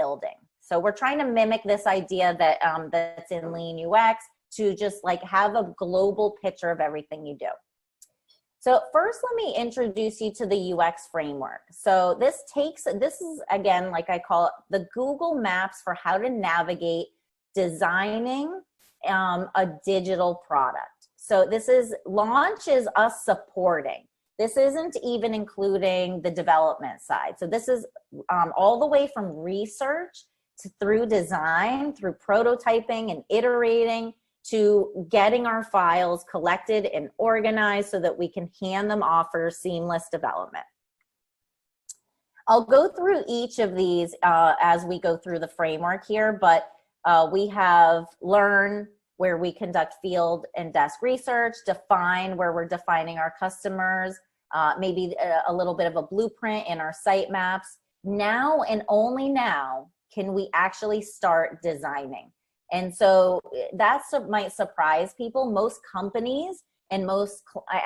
building. So we're trying to mimic this idea that that's in Lean UX to just like have a global picture of everything you do. So first, let me introduce you to the UX framework. So this is, again, like I call it, the Google Maps for how to navigate designing a digital product. So this is, launch is us supporting. This isn't even including the development side. So this is all the way from research to through design, through prototyping and iterating, to getting our files collected and organized so that we can hand them off for seamless development. I'll go through each of these as we go through the framework here, but we have learn, where we conduct field and desk research, define, where we're defining our customers, maybe a little bit of a blueprint in our site maps. Now and only now can we actually start designing. And so that might surprise people. Most companies and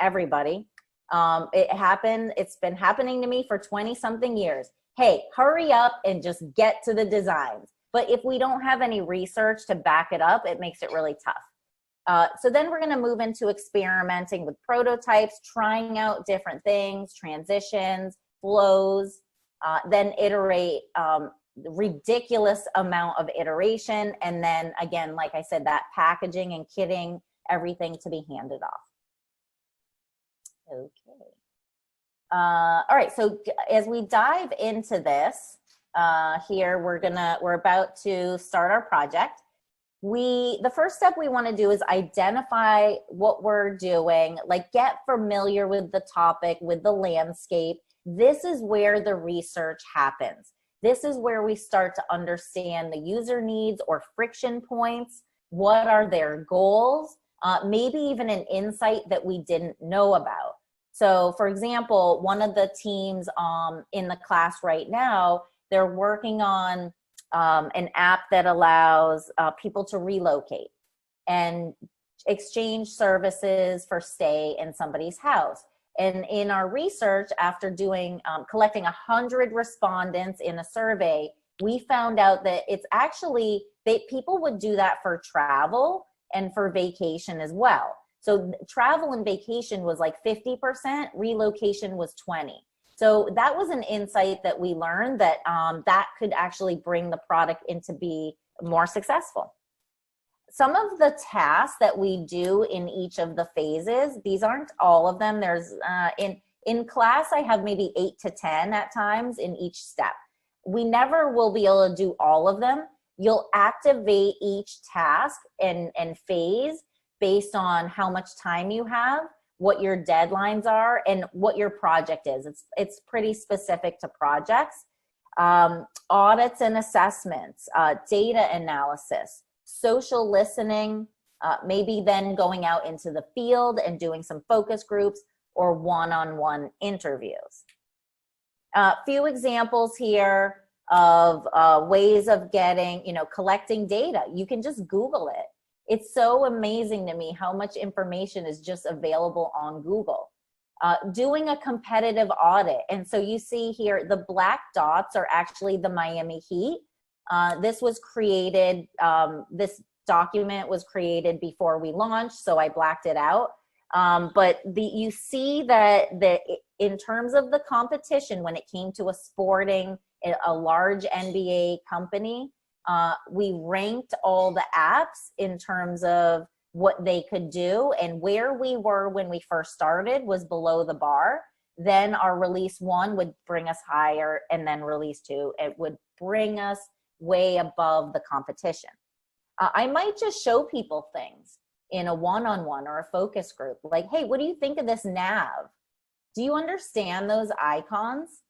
everybody, it's been happening to me for 20-something years. Hey, hurry up and just get to the designs. But if we don't have any research to back it up, it makes it really tough. So then we're gonna move into experimenting with prototypes, trying out different things, transitions, flows, then iterate, ridiculous amount of iteration, and then again, like I said, that packaging and kitting everything to be handed off. Okay. All right, so as we dive into this, here we're about to start our project. The first step we want to do is identify what we're doing, like get familiar with the topic, with the landscape. This is where the research happens. This is where we start to understand the user needs or friction points. What are their goals? Maybe even an insight that we didn't know about. So for example, one of the teams in the class right now, they're working on an app that allows people to relocate and exchange services for stay in somebody's house. And in our research, after collecting 100 respondents in a survey, we found out that it's actually, people would do that for travel and for vacation as well. So travel and vacation was like 50%, relocation was 20%. So that was an insight that we learned, that that could actually bring the product into be more successful. Some of the tasks that we do in each of the phases, these aren't all of them. There's in class, I have maybe 8 to 10 at times in each step. We never will be able to do all of them. You'll activate each task and phase based on how much time you have, what your deadlines are, and what your project is. It's pretty specific to projects. Audits and assessments, data analysis, social listening, maybe then going out into the field and doing some focus groups or one-on-one interviews. A few examples here of ways of collecting data. You can just Google it. It's so amazing to me how much information is just available on Google. Doing a competitive audit. And so you see here, the black dots are actually the Miami Heat. This was created, this document was created before we launched, so I blacked it out. But you see that in terms of the competition, when it came to a large NBA company, we ranked all the apps in terms of what they could do, and where we were when we first started was below the bar. Then our release 1 would bring us higher, and then release 2, it would bring us way above the competition. I might just show people things in a one-on-one or a focus group, like, hey, what do you think of this nav? Do you understand those icons?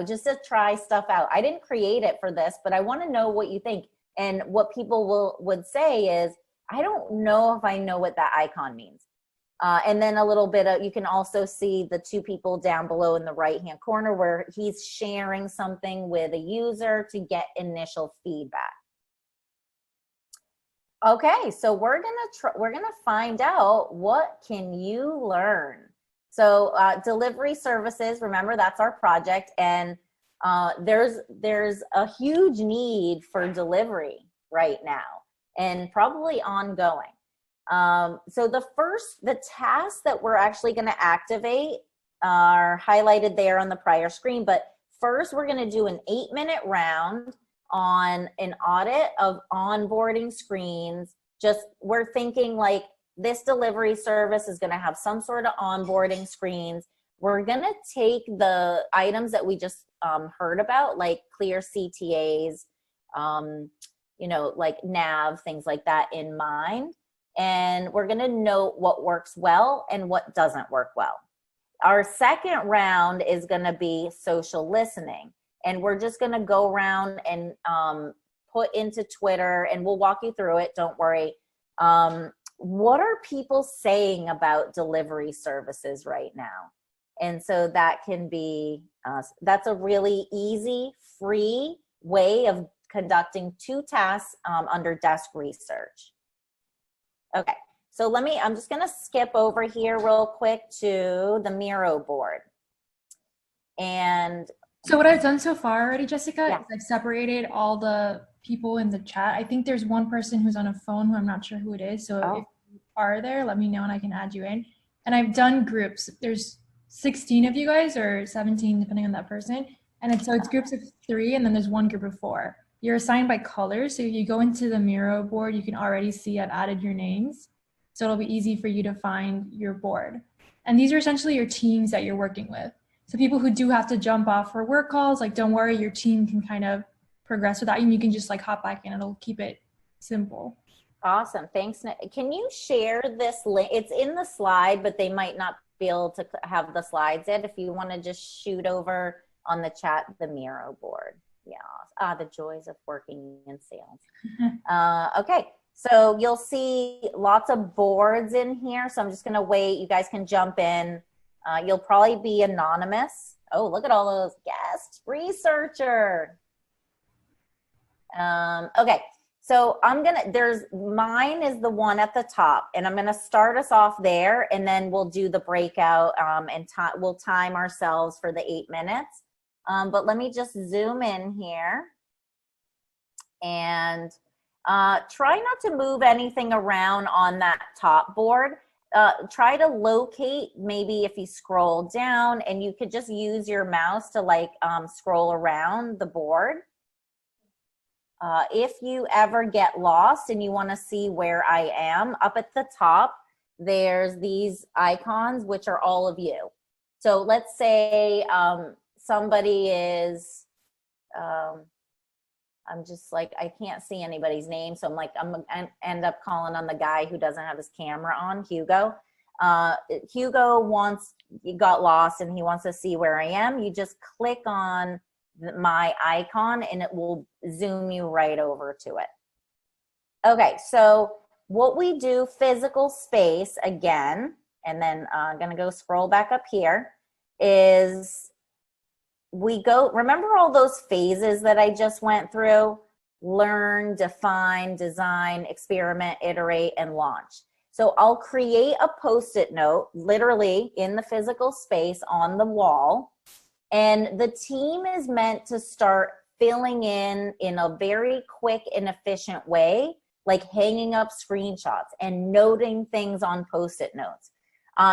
Just to try stuff out. I didn't create it for this, but I want to know what you think. And what people would say is, I don't know if I know what that icon means. And then a little bit of, you can also see the 2 people down below in the right-hand corner where he's sharing something with a user to get initial feedback. Okay, so we're gonna find out, what can you learn? So delivery services, remember that's our project, and There's a huge need for delivery right now and probably ongoing. So the tasks that we're actually going to activate are highlighted there on the prior screen, but first we're going to do an 8-minute round on an audit of onboarding screens. Just we're thinking like this delivery service is going to have some sort of onboarding screens. We're going to take the items that we just heard about, like clear CTAs, you know, like nav, things like that in mind. And we're going to note what works well and what doesn't work well. Our second round is going to be social listening. And we're just going to go around and put into Twitter, and we'll walk you through it. Don't worry. What are people saying about delivery services right now? And so that can be, that's a really easy, free way of conducting 2 tasks under desk research. Okay, so I'm just gonna skip over here real quick to the Miro board. And so what I've done so far already, Jessica, yeah. is I've separated all the people in the chat. I think there's one person who's on a phone who I'm not sure who it is. So if you are there, let me know and I can add you in. And I've done groups. There's 16 of you guys, or 17 depending on that person. And it's groups of 3, and then there's one group of 4. You're assigned by colors. So if you go into the Miro board, you can already see I've added your names. So it'll be easy for you to find your board. And these are essentially your teams that you're working with. So people who do have to jump off for work calls, like don't worry, your team can kind of progress without you, and you can just like hop back in. It'll keep it simple. Awesome, thanks. Can you share this link? It's in the slide, but they might not be able to have the slides in. If you want to just shoot over on the chat, the Miro board. Yeah, the joys of working in sales. Okay, so you'll see lots of boards in here. So I'm just gonna wait, you guys can jump in. You'll probably be anonymous. Oh, look at all those guest researcher. Okay, so mine is the one at the top, and I'm gonna start us off there, and then we'll do the breakout, and we'll time ourselves for the 8 minutes. But let me just zoom in here and try not to move anything around on that top board. Try to locate, maybe if you scroll down, and you could just use your mouse to like scroll around the board. If you ever get lost and you want to see where I am, up at the top, there's these icons, which are all of you. So let's say somebody is, I'm just like, I can't see anybody's name. So I'm like, I'm gonna end up calling on the guy who doesn't have his camera on, Hugo. Hugo got lost and he wants to see where I am. You just click on my icon and it will zoom you right over to it. Okay, so what we do, physical space again, and then I'm gonna go scroll back up here, is we go, remember all those phases that I just went through? Learn, define, design, experiment, iterate, and launch. So I'll create a Post-it note, literally in the physical space on the wall, and the team is meant to start filling in a very quick and efficient way, like hanging up screenshots and noting things on Post-it notes.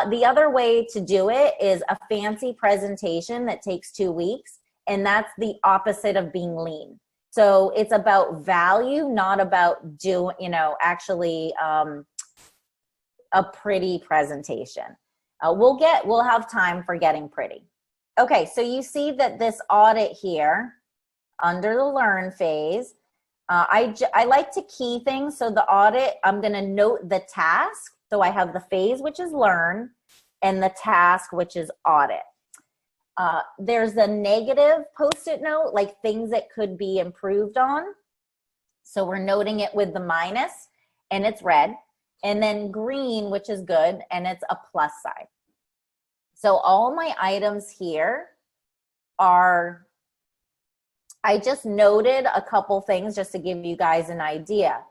The other way to do it is a fancy presentation that takes 2 weeks, and that's the opposite of being lean. So it's about value, not about actually a pretty presentation. We'll have time for getting pretty. Okay, so you see that this audit here, under the learn phase, I like to key things. So the audit, I'm gonna note the task. So I have the phase, which is learn, and the task, which is audit. There's a negative Post-it note, like things that could be improved on. So we're noting it with the minus, and it's red. And then green, which is good, and it's a plus sign. So all my items here are, I just noted a couple things just to give you guys an idea.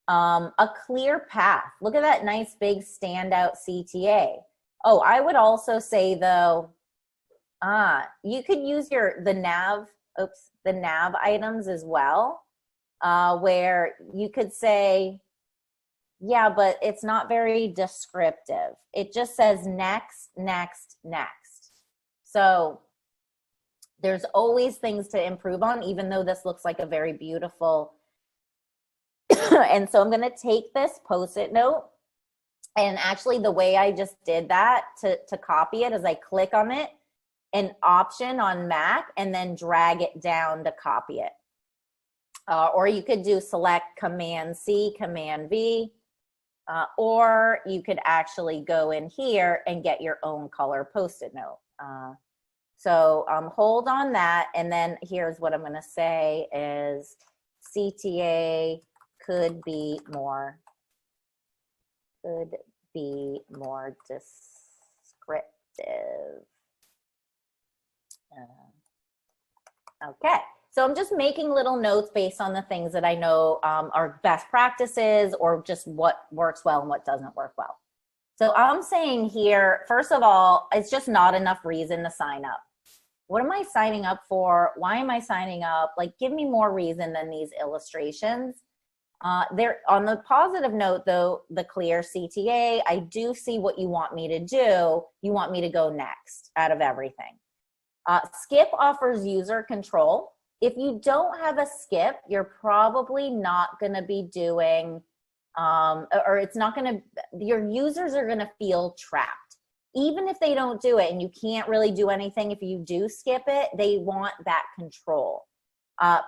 A clear path. Look at that nice big standout CTA. Oh, I would also say though, you could use the nav oops, the nav items as well, where you could say, yeah, but it's not very descriptive. It just says next, next, next. So there's always things to improve on, even though this looks like a very beautiful. And so I'm going to take this Post-it note, and actually the way I just did that to copy it is I click on it, an Option on Mac, and then drag it down to copy it. Or you could do select Command C, Command V, or you could actually go in here and get your own color Post-it note. So hold on that, and then here's what I'm going to say is CTA could be more descriptive. Okay, so I'm just making little notes based on the things that I know are best practices, or just what works well and what doesn't work well. So I'm saying here, first of all, it's just not enough reason to sign up. What am I signing up for? Why am I signing up? Like, give me more reason than these illustrations. There, on the positive note though, the clear CTA, I do see what you want me to do. You want me to go next out of everything. Skip offers user control. If you don't have a skip, you're probably not going to be doing, or it's not going to, your users are going to feel trapped. Even if they don't do it and you can't really do anything, if you do skip it, they want that control.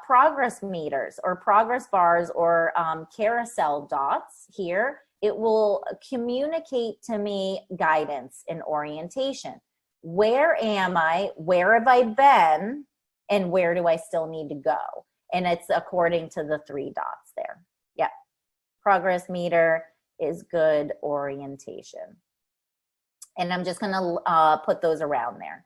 Progress meters or progress bars or carousel dots here, it will communicate to me guidance and orientation. Where am I? Where have I been? And where do I still need to go? And it's according to the 3 dots there. Yep. Progress meter is good orientation. And I'm just going to put those around there.